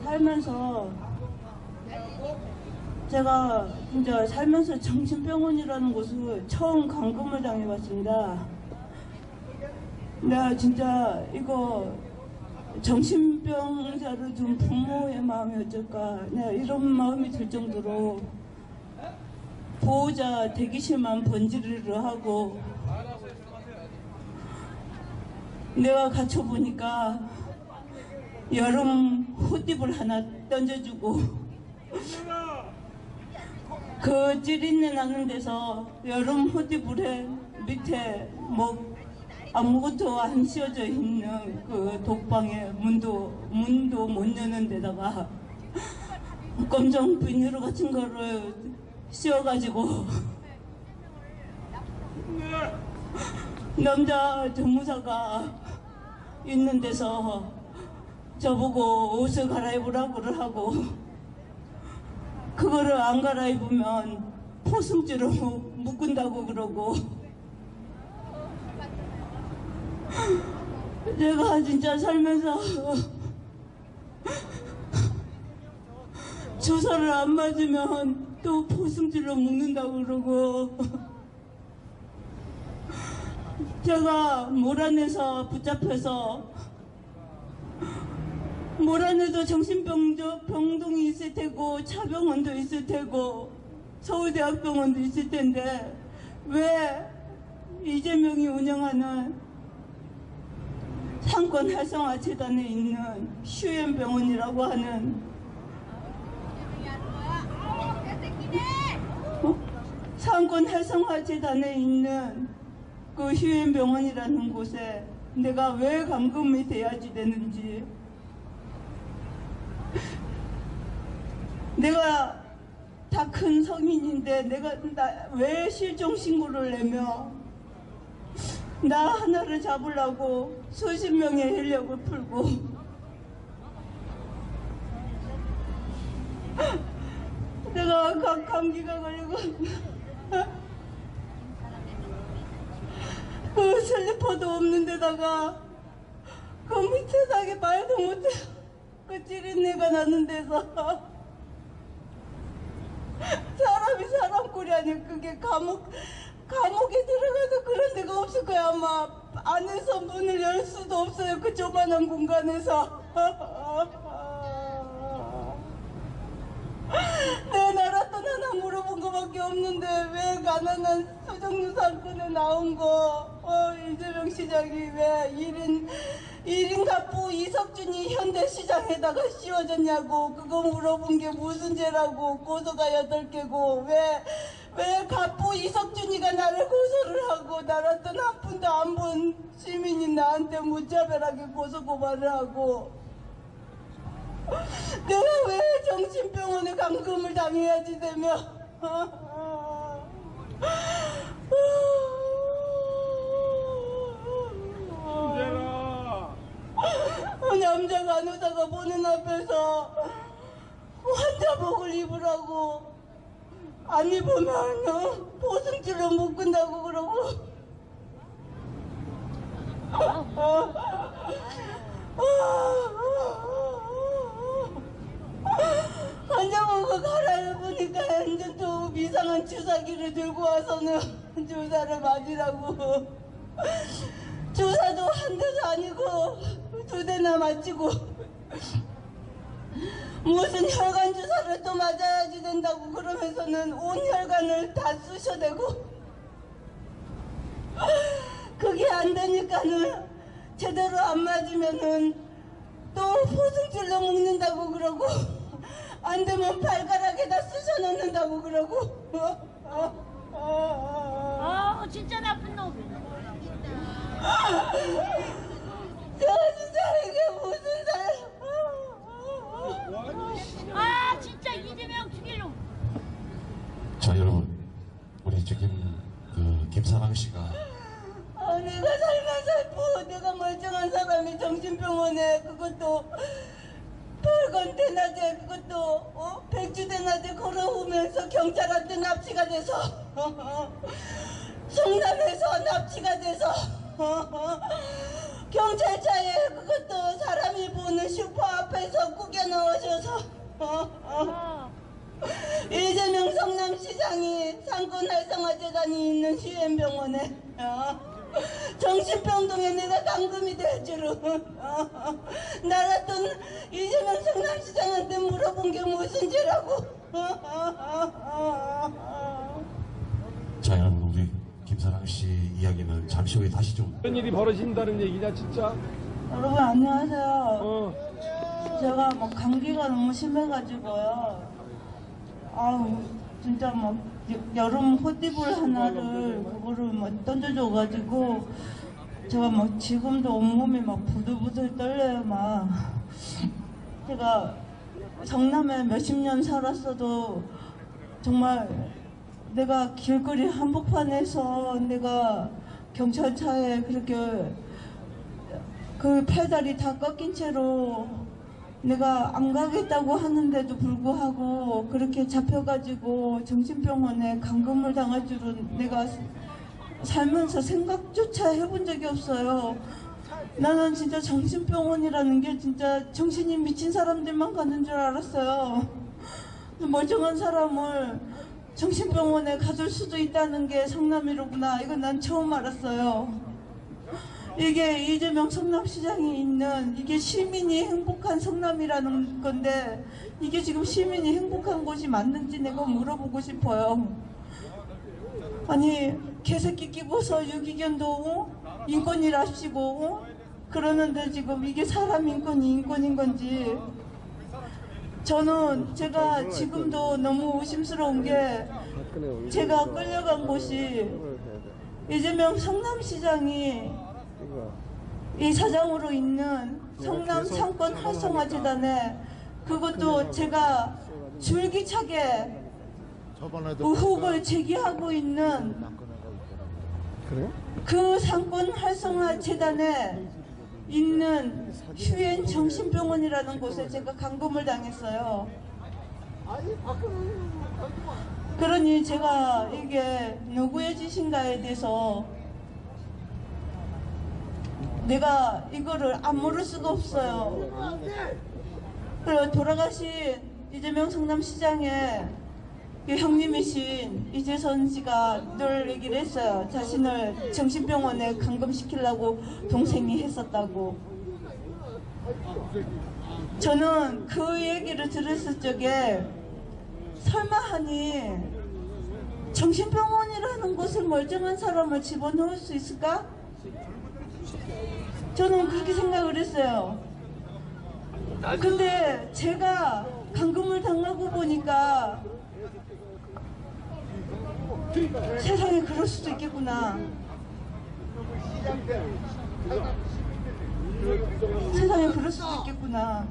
살면서 제가 진짜 살면서 정신병원이라는 곳을 처음 감금을 당해봤습니다. 내가 진짜 이거 정신병자를 둔 부모의 마음이 어쩔까, 내가 이런 마음이 들 정도로 보호자 대기실만 번지르르 하고, 내가 갇혀보니까 여름 후딥을 하나 던져주고 그 찌린내 나는 데서 여름 후딥을 밑에 뭐 아무것도 안 씌워져 있는 그 독방에 문도 못 여는 데다가 검정 비닐로 같은 거를 씌워가지고 남자 전무사가 있는 데서 저보고 옷을 갈아입으라고 하고, 그거를 안 갈아입으면 포승지로 묶은다고 그러고, 제가 진짜 살면서 주사를 안 맞으면 또 포승지로 묶는다고 그러고, 제가 몰아내서 붙잡혀서, 몰아내도 정신병동이 있을 테고 차병원도 있을 테고 서울대학병원도 있을 텐데, 왜 이재명이 운영하는 상권 활성화 재단에 있는 휴엠병원이라고 하는 상권 활성화 재단에 있는 그 휴엠병원이라는 곳에 내가 왜 감금이 돼야지 되는지, 내가 다 큰 성인인데 내가 왜 실종 신고를 내며 나 하나를 잡으려고 수십 명의 인력을 풀고 내가 감기가 걸리고 그 슬리퍼도 없는 데다가 그 밑에 사게 말도 못해 그 찌린내가 나는 데서 사람이 사람 꼴이 아니야. 그게 감옥에 들어가서 그런 데가 없을 거야. 아마 안에서 문을 열 수도 없어요. 그 조만한 공간에서. 내 나라 떠나나 물어본 거밖에 없는데 왜 가난한 서정루 사건에 나온 거 이재명 시장이 왜 1인 갑부 이석준이 현대시장에다가 씌워졌냐고, 그거 물어본 게 무슨 죄라고, 고소가 8개고 왜 갑부 이석준이가 나를 고소를 하고 나라던 한 푼도 안 본 시민이 나한테 무차별하게 고소 고발을 하고, 내가 왜 정신병원에 감금을 당해야지 되며 남자 간호사가 보는 앞에서 환자복을 입으라고, 안 입으면 보승줄로 묶은다고 그러고 환자복을 갈아입으니까 완전 또 이상한 주사기를 들고 와서는 주사를 맞으라고, 주사도 한 대도 아니고 2대나 맞히고, 무슨 혈관 주사를 또 맞아야지 된다고 그러면서는 온 혈관을 다 쑤셔대고, 그게 안 되니까는 제대로 안 맞으면은 또 포승줄로 묶는다고 그러고, 안 되면 발가락에다 쑤셔 넣는다고 그러고. 진짜 나쁜 놈. 제가 진짜 이게 무슨 진짜 이재명 죽일 놈. 자, 여러분, 우리 지금 김사랑 씨가 내가 살면서 내가 멀쩡한 사람이 정신병원에, 그것도 벌건 대낮에, 그것도 백주 대낮에 걸어오면서 경찰한테 납치가 돼서 성남에서 납치가 돼서 경찰차에, 그것도 사람이 보는 슈퍼 앞에서 구겨 넣어서 없어서 이재명 성남시장이 상권 활성화재단이 있는 시엠병원에 정신병동에 내가 감금이 될 줄은 나랐던 이재명 성남시장한테 물어본 게 무슨 죄라고. 자, 여러분, 우리 김사랑 씨 이야기는 잠시 후에 다시 좀. 이런 일이 벌어진다는 얘기냐, 진짜? 여러분 안녕하세요. 제가 뭐 감기가 너무 심해가지고요. 아우 진짜 막 여름 호디불 하나를 그거를 막 던져줘가지고 제가 막 지금도 온몸이 막 부들부들 떨려요. 막 제가 성남에 몇십 년 살았어도 정말 내가 길거리 한복판에서 내가 경찰차에 그렇게 그 페달이 다 꺾인 채로 내가 안 가겠다고 하는데도 불구하고 그렇게 잡혀가지고 정신병원에 감금을 당할 줄은 내가 살면서 생각조차 해본 적이 없어요. 나는 진짜 정신병원이라는 게 진짜 정신이 미친 사람들만 가는 줄 알았어요. 멀쩡한 사람을 정신병원에 가둘 수도 있다는 게 성남이로구나. 이건 난 처음 알았어요. 이게 이재명 성남시장이 있는 이게 시민이 행복한 성남이라는 건데 이게 지금 시민이 행복한 곳이 맞는지 내가 물어보고 싶어요. 아니 개새끼 끼고서 유기견도 인권이랍시고 그러는데 지금 이게 사람 인권이 인권인 건지. 저는 제가 지금도 너무 의심스러운 게 제가 끌려간 곳이 이재명 성남시장이 이 사장으로 있는 성남 상권 활성화 재단에 그것도 제가 줄기차게 의혹을 제기하고 있는 그 상권 활성화 재단에 있는 휴엔 정신병원이라는 곳에 제가 감금을 당했어요. 그러니 제가 이게 누구의 짓인가에 대해서 내가 이거를 안 물을 수가 없어요. 그리고 돌아가신 이재명 성남시장의 형님이신 이재선 씨가 늘 얘기를 했어요. 자신을 정신병원에 감금시키려고 동생이 했었다고. 저는 그 얘기를 들었을 적에 설마 하니 정신병원이라는 곳에 멀쩡한 사람을 집어넣을 수 있을까? 저는 그렇게 생각을 했어요. 근데 제가 감금을 당하고 보니까 세상에 그럴 수도 있겠구나. 세상에 그럴 수도 있겠구나.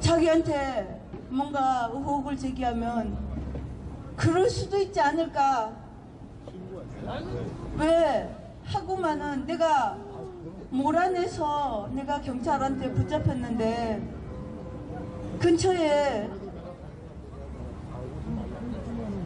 자기한테 뭔가 의혹을 제기하면 그럴 수도 있지 않을까. 왜 하고만은 내가 몰아내서 내가 경찰한테 붙잡혔는데 근처에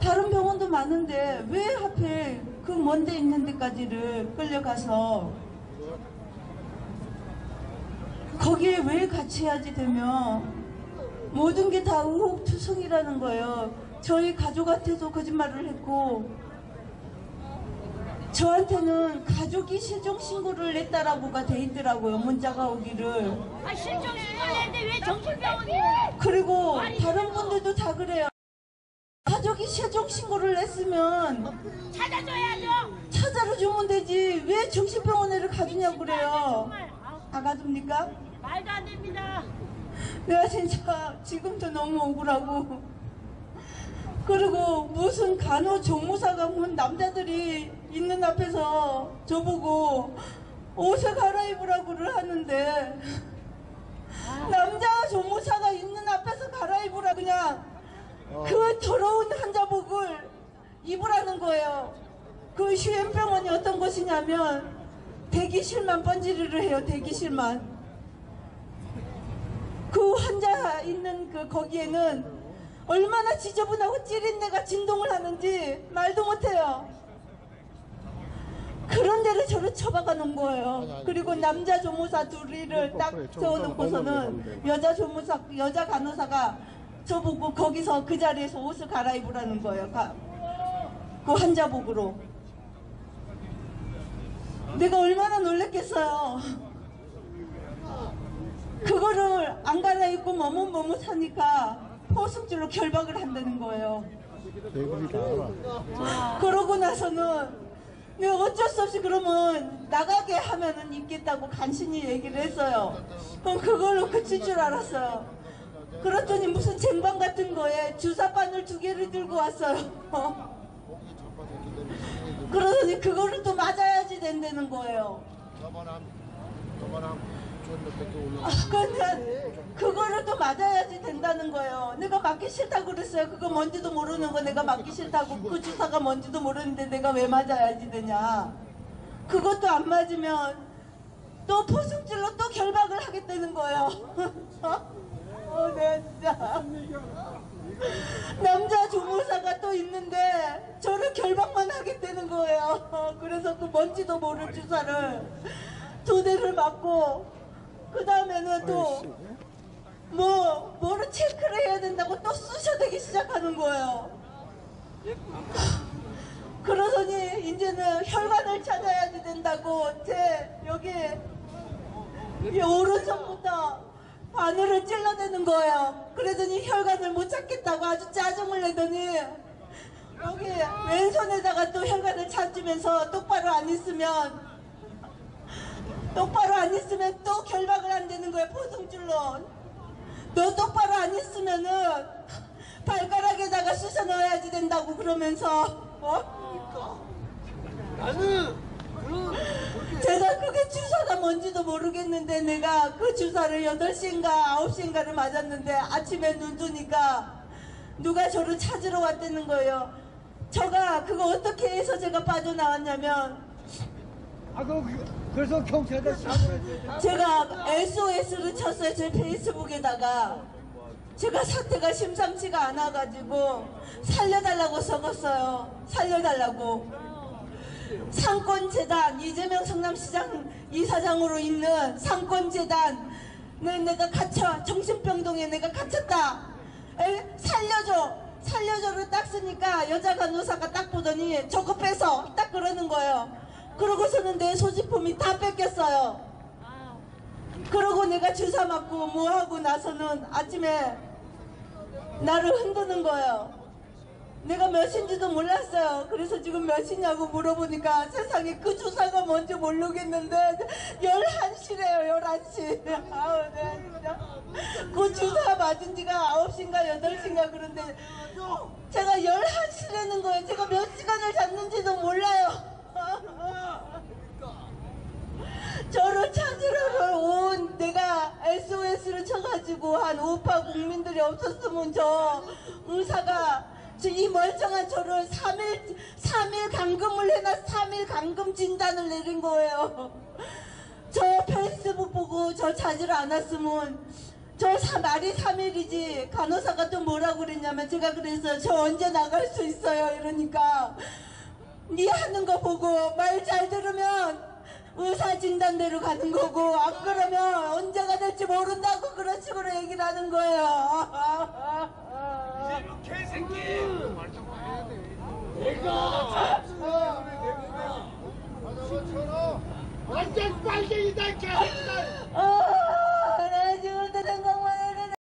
다른 병원도 많은데 왜 하필 그 먼 데 있는 데까지를 끌려가서 거기에 왜 같이 해야지 되면 모든 게 다 의혹투성이라는 거예요. 저희 가족한테도 거짓말을 했고 저한테는 가족이 실종신고를 냈다라고가 돼 있더라고요. 문자가 오기를. 아 실종신고를 했는데 왜 정신병원이에요? 그리고 다른 분들도 다 그래요. 가족이 실종신고를 냈으면 찾아줘야죠. 찾아주면 되지 왜 정신병원에를 가주냐고 그래요. 정말 다 가줍니까? 말도 안 됩니다. 내가 진짜 지금도 너무 억울하고 그리고 무슨 간호조무사가 문 남자들이 있는 앞에서 저보고 옷을 갈아입으라고를 하는데 남자 조무사가 있는 앞에서 갈아입으라 그냥 그 더러운 환자복을 입으라는 거예요. 그 휴엔병원이 어떤 곳이냐면 대기실만 번지르르 해요. 대기실만. 그 환자 있는 그 거기에는 얼마나 지저분하고 찌린내가 진동을 하는지 말도 못해요. 그런 데를 저를 처박아 놓은 거예요. 그리고 남자 조무사 둘이를 딱 세워놓고서는 여자 간호사가 저보고 거기서 그 자리에서 옷을 갈아입으라는 거예요. 그 환자복으로. 내가 얼마나 놀랬겠어요. 그거를 안 갈아입고 머뭇머뭇하니까 포승줄로 결박을 한다는 거예요. 그러고 나서는 내가 어쩔 수 없이 그러면 나가게 하면은 입겠다고 간신히 얘기를 했어요. 그럼 그걸로 그칠 줄 알았어요. 그랬더니 무슨 쟁반 같은 거에 주사바늘 2개를 들고 왔어요. 그러더니 그거를 또 맞아야지 된다는 거예요. 근데 그거를 또 맞아야지 된다는 거예요. 내가 맞기 싫다고 그랬어요. 그거 뭔지도 모르는 거 내가 맞기 싫다고. 그 주사가 뭔지도 모르는데 내가 왜 맞아야지 되냐. 그것도 안 맞으면 또 포승줄로 또 결박을 하겠다는 거예요. 내가 진짜 남자 조무사가 또 있는데 저를 결박만 하겠다는 거예요. 그래서 그 뭔지도 모를 주사를 2대를 맞고 그 다음에는 또 뭐를 체크를 해야 된다고 또 쑤셔대기 시작하는 거예요. 그러더니 이제는 혈관을 찾아야지 된다고 제 여기 이 오른손부터 바늘을 찔러대는 거예요. 그러더니 혈관을 못 찾겠다고 아주 짜증을 내더니 여기 왼손에다가 또 혈관을 찾으면서 똑바로 안 있으면 또 결박을 한다는 거예요. 포승줄로. 너 똑바로 안 있으면은 발가락에다가 쑤셔 넣어야지 된다고 그러면서 제가 그게 주사가 뭔지도 모르겠는데 내가 그 주사를 8시인가 9시인가를 맞았는데 아침에 눈 뜨니까 누가 저를 찾으러 왔다는 거예요. 제가 그거 어떻게 해서 제가 빠져나왔냐면 그래서 경찰에 사고를 제가 SOS를 쳤어요. 제 페이스북에다가. 제가 사태가 심상치가 않아가지고 살려달라고 적었어요. 살려달라고. 상권재단, 이재명 성남시장 이사장으로 있는 상권재단에 내가 갇혀, 정신병동에 내가 갇혔다. 살려줘를 딱 쓰니까 여자 간호사가 딱 보더니 저거 빼서 딱 그러는 거예요. 그러고서는 내 소지품이 다 뺏겼어요. 그러고 내가 주사 맞고 뭐 하고 나서는 아침에 나를 흔드는 거예요. 내가 몇인지도 몰랐어요. 그래서 지금 몇이냐고 물어보니까 세상에 그 주사가 뭔지 모르겠는데 11시래요. 11시. 아우 내가 진짜 그 주사 맞은 지가 9시인가 8시인가 그런데 제가 11시라는 거예요. 제가 몇 시간을 잤는지도 몰라요. 저를 찾으러 온 내가 SOS를 쳐가지고 한 우파 국민들이 없었으면 저 의사가 이 멀쩡한 저를 3일 감금을 해놔. 3일 감금 진단을 내린 거예요. 저 페이스북 보고 저 찾으러 안 왔으면 말이 3일이지. 간호사가 또 뭐라고 그랬냐면 제가 그래서 저 언제 나갈 수 있어요 이러니까 네 하는 거 보고 말 잘 들으면 의사 진단대로 가는 거고 안 그러면 언제가 될지 모른다고 그런 식으로 얘기를 하는 거예요. 이놈 개새끼! 내가 완전 빨갱이다 개새끼다!